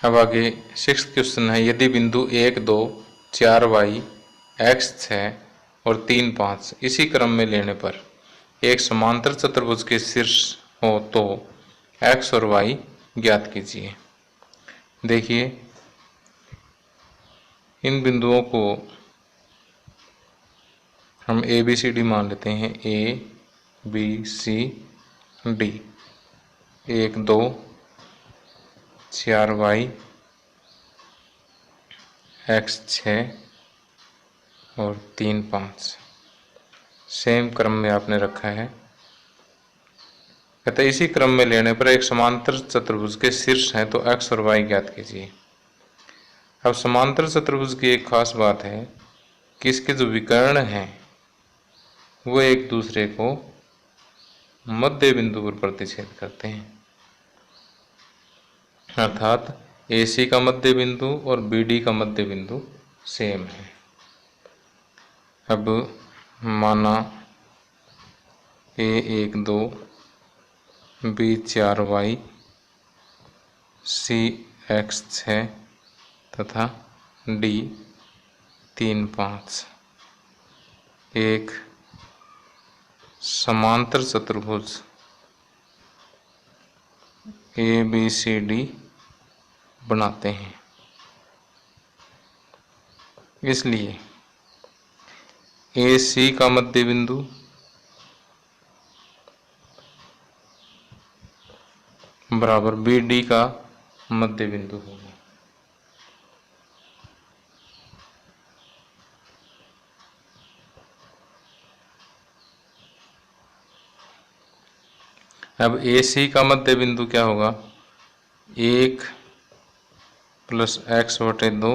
अब आगे 6th question है, यदि बिंदु 1 2 4 y x 6 और 3 5 इसी क्रम में लेने पर एक समांतर चतुर्भुज के शीर्ष हो तो x और y ज्ञात कीजिए। देखिए, इन बिंदुओं को हम ए बी सी डी मान लेते हैं। A B C D, 1 2 4 y x 6 और 3 5 सेम क्रम में आपने रखा है। कहते इसी क्रम में लेने पर एक समांतर चतुर्भुज के शीर्ष हैं तो x और y ज्ञात कीजिए। अब समांतर चतुर्भुज की एक खास बात है कि इसके जो विकर्ण हैं वो एक दूसरे को मध्य बिंदु पर प्रतिच्छेद करते हैं, अर्थात AC का मध्य बिंदु और BD का मध्य बिंदु सेम है। अब माना A 1 2 B 4 y C x 6 तथा D 3 5 एक समांतर चतुर्भुज ABCD बनाते हैं। इसलिए AC का मध्य बिंदु बराबर BD का मध्य बिंदु होगा। अब AC का मध्य बिंदु क्या होगा? 1 प्लस x बटे 2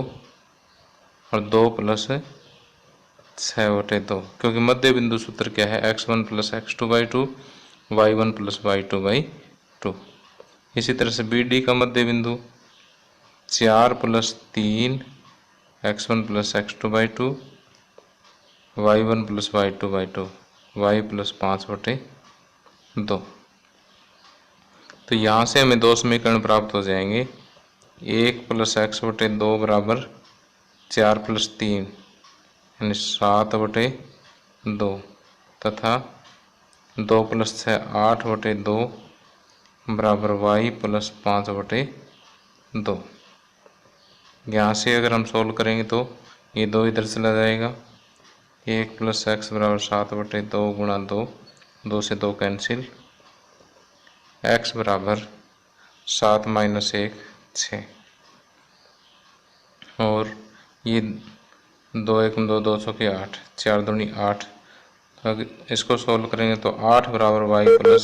और 2 प्लस 6 बटे 2, क्योंकि मध्य बिंदु सूत्र क्या है? x1 plus x2 by 2 y1 plus y2 by 2। इसी तरह से BD का मध्य बिंदु 4 plus 3 x1 plus x2 by 2 y1 plus y2 by 2 y plus 5 बटे 2। तो यहाँ से हमें दो समीकरण प्राप्त हो जाएंगे। 1 प्लस एक्स बटे 2 बराबर 4 प्लस 3 यानी 7 बटे 2 तथा 2 प्लस 6 8 बटे 2 बराबर y प्लस 5 बटे 2। यहाँ से अगर हम सोल्व करेंगे तो ये 2 इधर चला जाएगा। 1 प्लस एक्स बराबर 7 बटे 2 गुणा 2, 2 से 2 कैंसिल, x बराबर 7 माइनस 1 6 और ये 2 1 2 2 सौ के 8, 4 दूनी 8। तो अगर इसको सोल्व करेंगे तो 8 बराबर y प्लस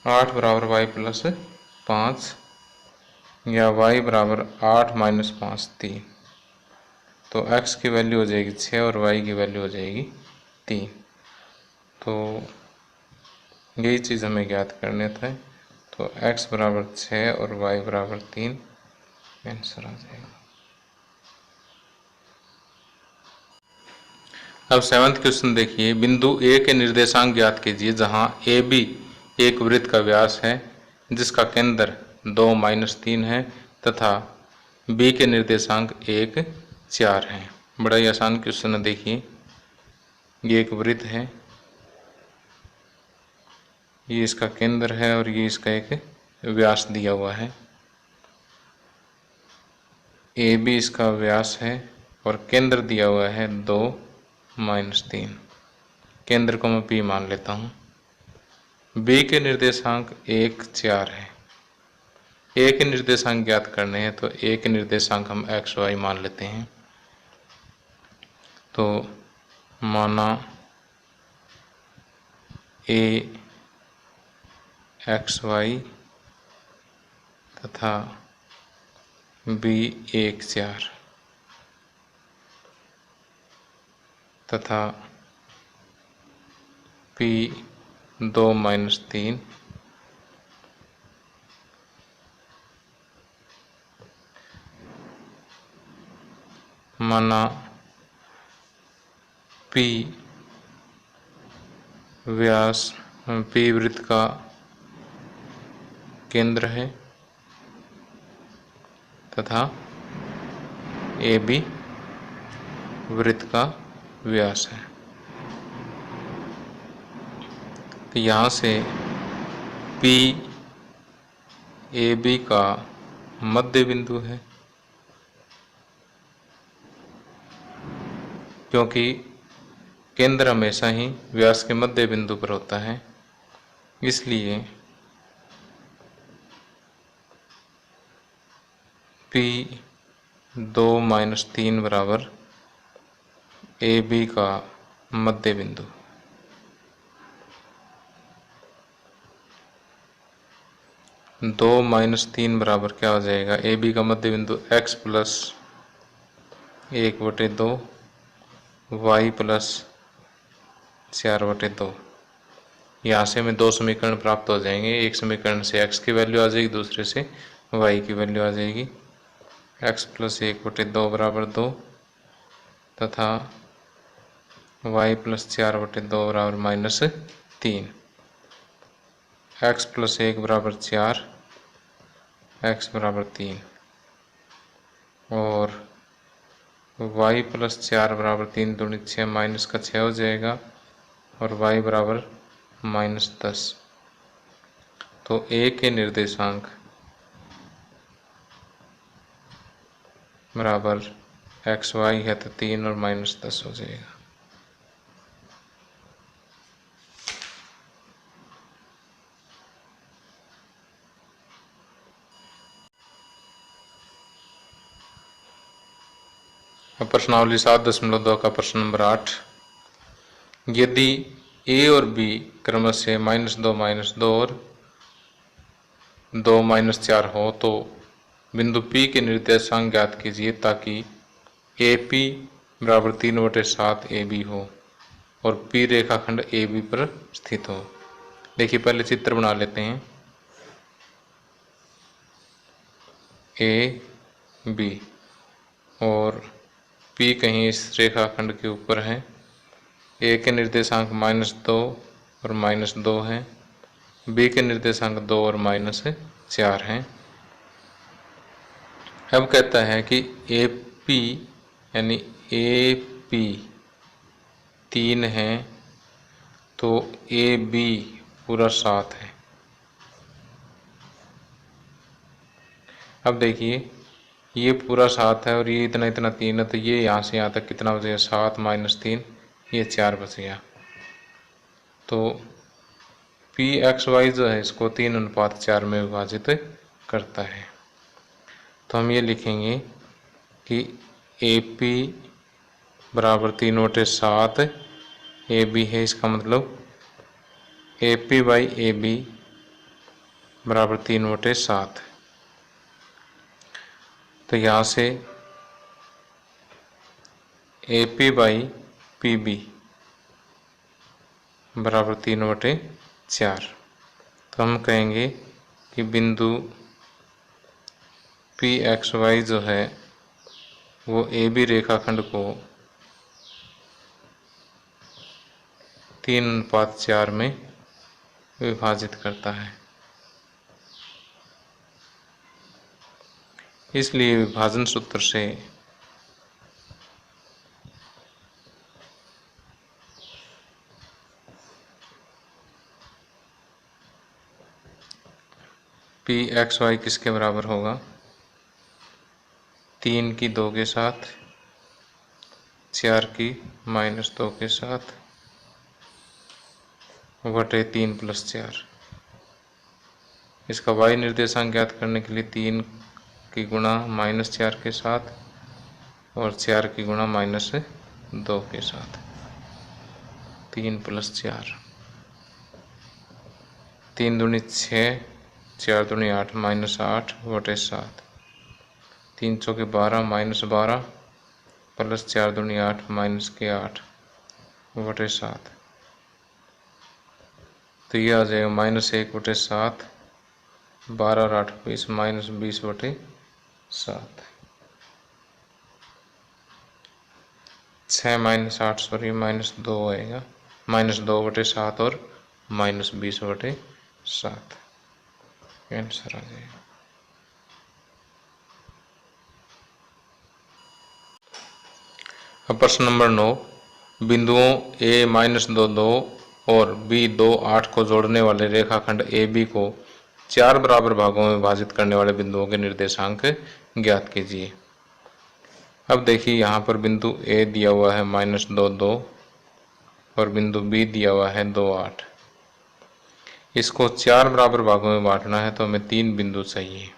8 बराबर y प्लस 5 या y बराबर 8 माइनस 5 3। तो x की वैल्यू हो जाएगी 6 और y की वैल्यू हो जाएगी 3। तो यही चीज़ हमें ज्ञात करने थे। तो x बराबर 6 और y बराबर 3 आंसर आ जाएगा। अब 7वां क्वेश्चन देखिए, बिंदु A के निर्देशांक ज्ञात कीजिए जहां AB एक वृत्त का व्यास है जिसका केंद्र 2 माइनस 3 है तथा B के निर्देशांक 1 4 है। बड़ा ही आसान क्वेश्चन है। देखिए, ये एक वृत्त है, ये इसका केंद्र है और ये इसका एक व्यास दिया हुआ है। AB इसका व्यास है और केंद्र दिया हुआ है 2 माइनस 3। केंद्र को मैं P मान लेता हूँ। B के निर्देशांक 1 4 है। A के निर्देशांक ज्ञात करने हैं तो A के निर्देशांक हम x y मान लेते हैं। तो माना A x y तथा B 1 4 तथा P 2 माइनस 3 माना P व्यास पी वृत्त का केंद्र है तथा ए बी वृत्त का व्यास है। तो यहाँ से पी ए बी का मध्य बिंदु है, क्योंकि केंद्र हमेशा ही व्यास के मध्य बिंदु पर होता है, इसलिए P 2-3 बराबर ए बी का मध्य बिंदु। दो माइनस तीन बराबर क्या हो जाएगा, ए बी का मध्य बिंदु x प्लस 1/2 y प्लस 4/2। यहाँ से हमें दो समीकरण प्राप्त हो जाएंगे। एक समीकरण से x की वैल्यू आ जाएगी, दूसरे से y की वैल्यू आ जाएगी। x प्लस 1/2 बराबर 2 तथा y प्लस 4/2 बराबर -3। x प्लस 1 बराबर 4, x बराबर 3 और y प्लस 4 बराबर 3 दूनी 6 माइनस का 6 हो जाएगा और y बराबर -10। तो a के निर्देशांक बराबर एक्स वाई है तो 3 और -10 हो जाएगा। अब प्रश्नावली 7.2 का प्रश्न नंबर 8, यदि a और b क्रमशः -2 और 2 -4 हो तो बिंदु P के निर्देशांक ज्ञात कीजिए ताकि AP बराबर 3/7 AB हो और P रेखाखंड AB पर स्थित हो। देखिए पहले चित्र बना लेते हैं। A B और P कहीं इस रेखाखंड के ऊपर है। A के निर्देशांक -2 और -2 हैं, B के निर्देशांक 2 और -4 हैं। अब कहता है कि AP यानी AP 3 है तो AB पूरा 7 है। अब देखिए ये पूरा 7 है और ये इतना 3 है, तो ये यहाँ से यहाँ तक कितना बचेगा, 7 - 3 ये 4 बच गया। तो PXY जो है इसको 3:4 में विभाजित करता है। तो हम ये लिखेंगे कि AP बराबर 3/7 AB है, इसका मतलब AP/AB बराबर 3/7। तो यहाँ से AP/PB बराबर 3/4। तो हम कहेंगे कि बिंदु PXY जो है वो AB रेखाखंड को 3:4 में विभाजित करता है। इसलिए विभाजन सूत्र से PXY किसके बराबर होगा, 3 की 2 के साथ, 4 की -2 के साथ बटे 3 + 4। इसका y निर्देशांक ज्ञात करने के लिए 3 की गुणा -4 के साथ और 4 की गुणा -2 के साथ, 3 + 4, 3 दूनी 6, 4 दूनी 8, -8 बटे 7, 3 चौके 12, -12 प्लस 4 दूनी 8, -8 बटे 7। तो ये आ जाएगा -1/7, 12 और 8 20, -20 बटे 7। 6 - 8 सॉरी -2 आएगा। -2/7 और -20/7 आंसर आ जाएगा। अब प्रश्न नंबर 9, बिंदुओं A -2 2 और B 2 8 को जोड़ने वाले रेखाखंड AB को 4 बराबर भागों में विभाजित करने वाले बिंदुओं के निर्देशांक ज्ञात कीजिए। अब देखिए यहाँ पर बिंदु A दिया हुआ है -2 2 और बिंदु B दिया हुआ है 2 8। इसको 4 बराबर भागों में बांटना है तो हमें 3 बिंदु चाहिए।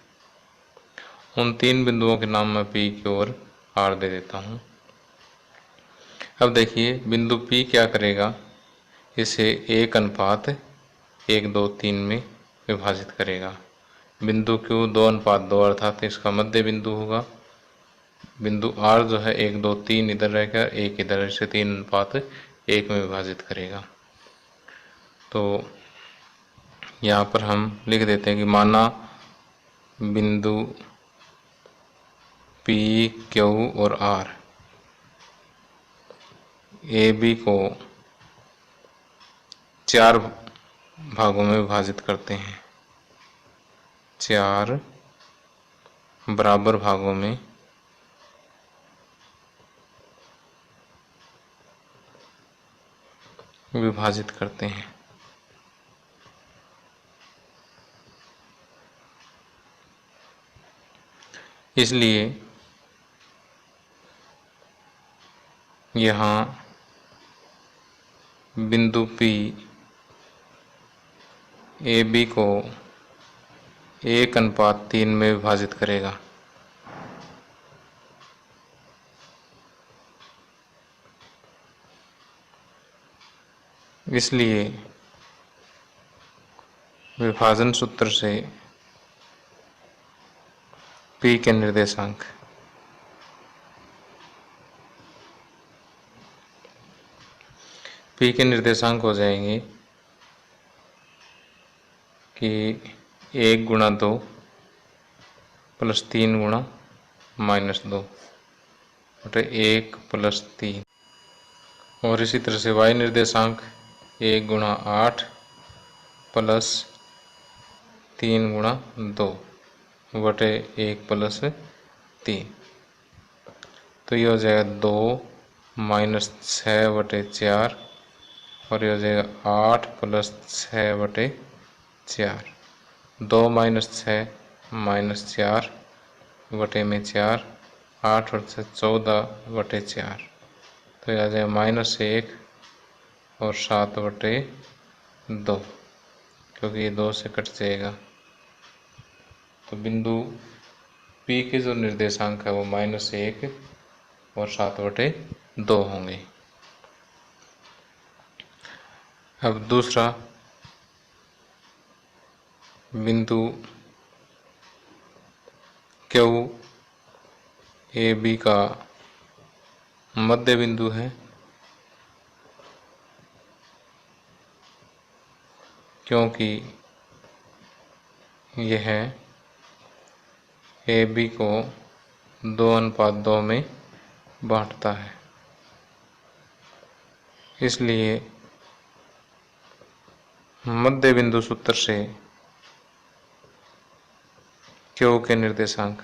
उन 3 बिंदुओं के नाम मैं P, Q और R दे देता हूँ। अब देखिए बिंदु P क्या करेगा, इसे 1:1:2:3 में विभाजित करेगा। बिंदु Q 2:2 अर्थात इसका मध्य बिंदु होगा। बिंदु R जो है 1 2 3 इधर रहेगा, 1 इधर, इसे 3:1 में विभाजित करेगा। तो यहाँ पर हम लिख देते हैं कि माना बिंदु P, Q और R AB को 4 भागों में विभाजित करते हैं, 4 बराबर भागों में विभाजित करते हैं। इसलिए यहाँ बिंदु P AB को 1:3 में विभाजित करेगा। इसलिए विभाजन सूत्र से P के निर्देशांक हो जाएंगे कि 1 × 2 + 3 × -2 बटे 1 + 3। और इसी तरह से y निर्देशांक 1 × 8 + 3 × 2 बटे 1 + 3। तो ये हो जाएगा 2 - 6/4 और ये हो जाएगा 8 + 6/4। 2 - 6 - 4 बटे में 4, 8 और 6 14/4। तो यह आ जाएगा -1 और 7/2, क्योंकि ये 2 से कट जाएगा। तो बिंदु P के जो निर्देशांक है वो -1 और 7/2 होंगे। अब दूसरा बिंदु Q AB का मध्य बिंदु है, क्योंकि यह AB को 2:2 में बांटता है। इसलिए मध्य बिंदु सूत्र से Q के निर्देशांक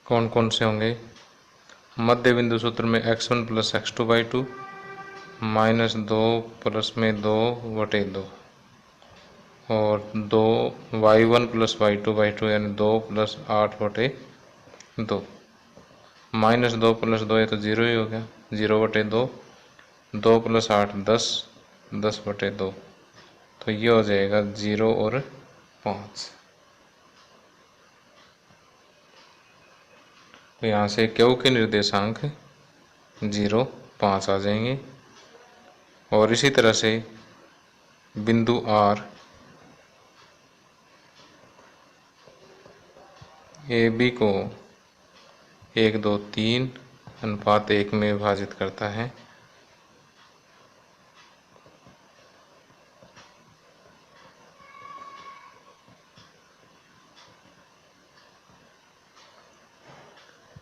कौन कौन से होंगे। मध्य बिंदु सूत्र में x1 + x2/2 -2 + में 2/2 और 2 y1 + y2/2 यानी 2 + 8/2। -2 + 2 ये तो 0 ही हो गया, 0/2। 2 + 8 10, 10/2। तो ये हो जाएगा 0 और 5। तो यहाँ से Q के निर्देशांक 0 5 आ जाएंगे। और इसी तरह से बिंदु R AB को 1 2 3 अनुपात 1 में विभाजित करता है।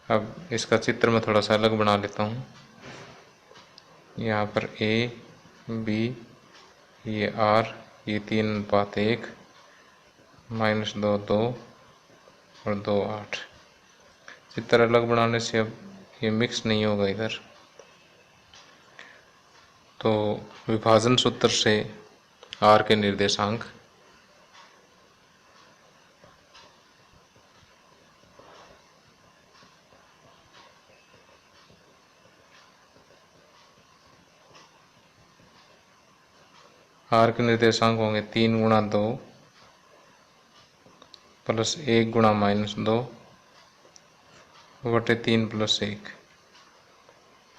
अब इसका चित्र मैं थोड़ा सा अलग बना लेता हूँ। यहाँ पर ए बी, ये आर, ये 3:1, -2 2 और 2 8। चित्र अलग बनाने से अब ये मिक्स नहीं होगा इधर। तो विभाजन सूत्र से आर के निर्देशांक होंगे 3 गुणा 2 प्लस 1 गुणा -2 बटे 3 प्लस 1,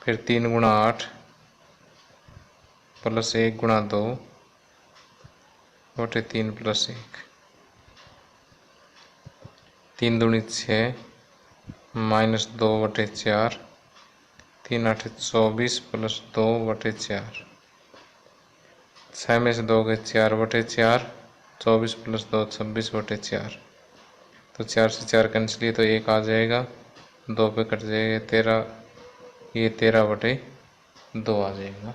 फिर 3 गुणा 8 प्लस 1 गुणा 2 बटे 3 प्लस 1, 3 दूनी 6 -2 बटे 4, 3 8 24 प्लस 2 बटे 4, 6 में से 2 गए 4 बटे 4, 24 प्लस 2 26 बटे 4। तो 4 से 4 कैंसिल, ये तो 1 आ जाएगा, 2 पे कट जाएगा 13, ये 13 बटे 2 आ जाएगा।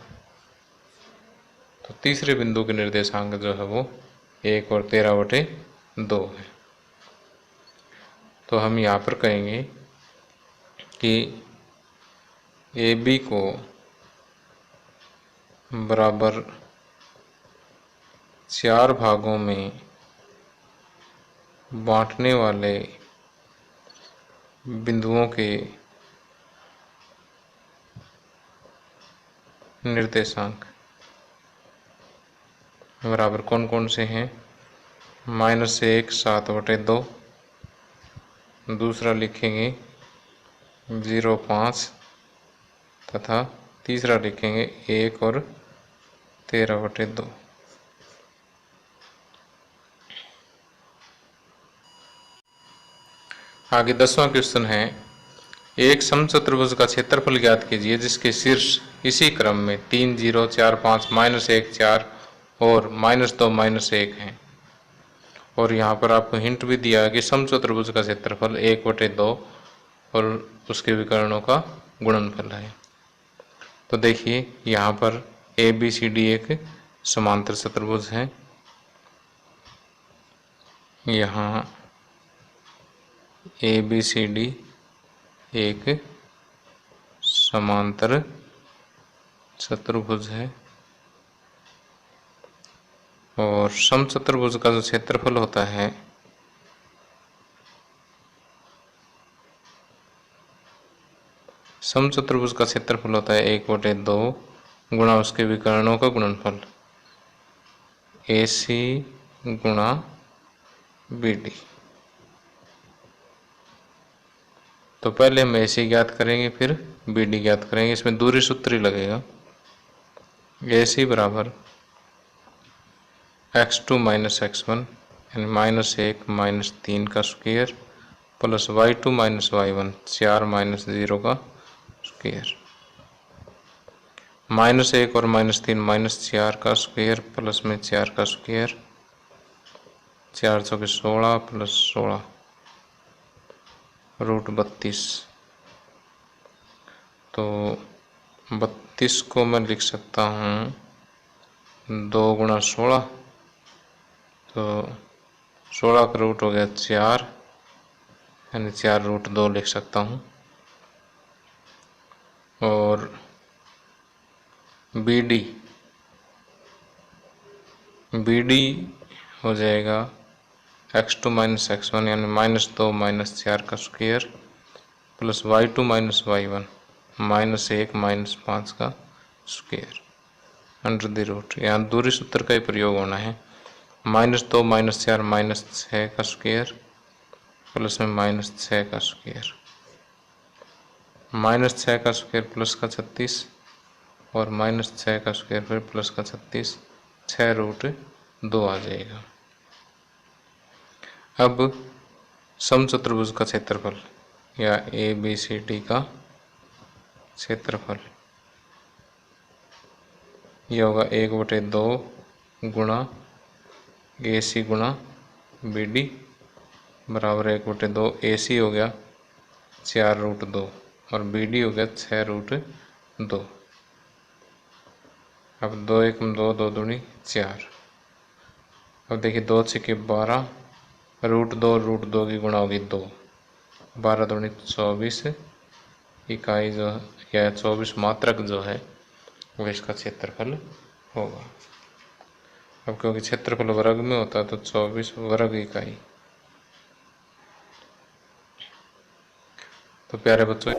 तो तीसरे बिंदु के निर्देशांक जो है वो 1 और 13 बटे 2 है। तो हम यहाँ पर कहेंगे कि ए बी को बराबर 4 भागों में बांटने वाले बिंदुओं के निर्देशांक बराबर कौन कौन से हैं? -1 7 बटे 2, दूसरा लिखेंगे 0 5 तथा तीसरा लिखेंगे 1 और 13 बटे 2। आगे 10वां क्वेश्चन है, एक समचतुर्भुज का क्षेत्रफल ज्ञात कीजिए जिसके शीर्ष इसी क्रम में 3 0 4 5 -1 4 और -2 -1 हैं। और यहाँ पर आपको हिंट भी दिया है कि समचतुर्भुज का क्षेत्रफल 1/2 और उसके विकर्णों का गुणनफल है। तो देखिए यहाँ पर ए बी सी डी एक समांतर चतुर्भुज है। यहाँ ए बी सी डी एक समांतर चतुर्भुज है और समचतुर्भुज का जो क्षेत्रफल होता है समचतुर्भुज का क्षेत्रफल होता है 1/2 गुणा उसके विकर्णों का गुणनफल ए सी गुणा बी डी। तो पहले हम AC ज्ञात करेंगे फिर BD ज्ञात करेंगे। इसमें दूरी सूत्र ही लगेगा। AC बराबर x2 - x1 यानी -1 - 3 का स्क्वायर प्लस y2 - y1 4 - 0 का स्क्वायर, -1 और -3 -4 का स्क्वायर प्लस में 4 का स्क्वायर, 4 × 16 प्लस 16 √32। तो 32 को मैं लिख सकता हूँ 2 × 16, तो 16 का रूट हो गया 4 यानी 4√2 लिख सकता हूँ। और BD हो जाएगा x2 - x1 यानी -2 - 4 का स्क्वायर प्लस y2 - y1 -1 - 5 का स्क्वायर √। यहाँ दूरी सूत्र का ही प्रयोग होना है। -2 - 4 -6 का स्क्वायर प्लस में -6 का स्क्वायर, -6 का स्क्वायर प्लस का 36 और -6 का स्क्वायर फिर प्लस का 36, 6√2 आ जाएगा। अब समचतुर्भुज का क्षेत्रफल या ABCD का क्षेत्रफल यह होगा 1/2 गुणा AC गुणा BD बराबर 1/2 AC हो गया 4√2 और BD हो गया 6√2। अब 2 एकम 2, 2 दूनी 4। अब देखिए 2 छक्के 12, √2 की गुणा होगी 2, 12 दूनी 24 इकाई जो या 24 मात्रक जो है वो इसका क्षेत्रफल होगा। अब क्योंकि क्षेत्रफल वर्ग में होता है तो 24 वर्ग इकाई। तो प्यारे बच्चों